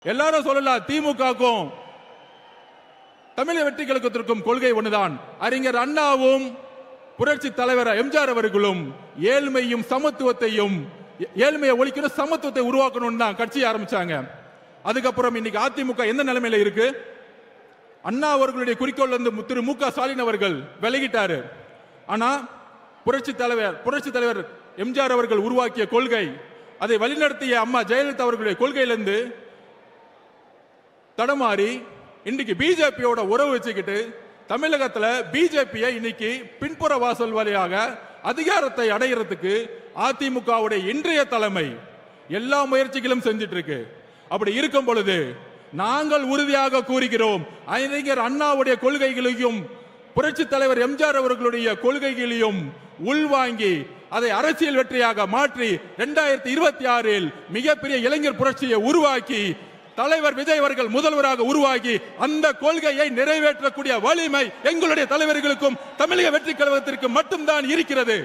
எல்லாரும் சொல்லலாம் திமுகவுக்கும் தமிழக வெற்றி கழகத்திற்கும் கொள்கை ஒன்றுதான். அறிஞர் அண்ணாவும் புரட்சி தலைவர் எம்ஜிஆர் அவர்களும் ஏழ்மையும் சமத்துவத்தையும் ஏழ்மையை ஒழிக்கணும் சமத்துவத்தை உருவாக்கணும் தான் கட்சி ஆரம்பிச்சாங்க. அதுக்கப்புறம் இன்னைக்கு அதிமுக எந்த நிலைமையில இருக்கு? அண்ணா அவர்களுடைய குறிக்கோள் வந்து திரு மு க ஸ்டாலின் அவர்கள் விலகிட்டாரு. ஆனா புரட்சி தலைவர் எம்ஜிஆர் அவர்கள் உருவாக்கிய கொள்கை, அதை வழிநடத்திய அம்மா ஜெயலலிதா அவர்களுடைய கொள்கையிலிருந்து தடமாறி இன்னைக்கு பிஜேபியோட உறவு வச்சுக்கிட்டு தமிழகத்துல பிஜேபியை இன்னைக்கு பின்புற வாசல் வழியாக அதிகாரத்தை அடைகிறதுக்கு அதிமுகவுடைய இன்றைய தலைமை எல்லா முயற்சிகளும் செஞ்சிட்டு இருக்கு. அப்படி இருக்கும் பொழுது நாங்கள் உறுதியாக கூறுகிறோம், அறிஞர் அண்ணாவுடைய கொள்கைகளையும் புரட்சி தலைவர் எம்ஜிஆர் அவர்களுடைய கொள்கைகளையும் உள்வாங்கி அதை அரசியல் வெற்றியாக மாற்றி 2026 மிகப்பெரிய இளைஞர் புரட்சியை உருவாக்கி தலைவர் விஜய் அவர்கள் முதல்வராக உருவாகி அந்த கொள்கையை நிறைவேற்றக்கூடிய வலிமை எங்களுடைய தலைவர்களுக்கும் தமிழக வெற்றி கழகத்திற்கு மட்டும்தான் இருக்கிறது.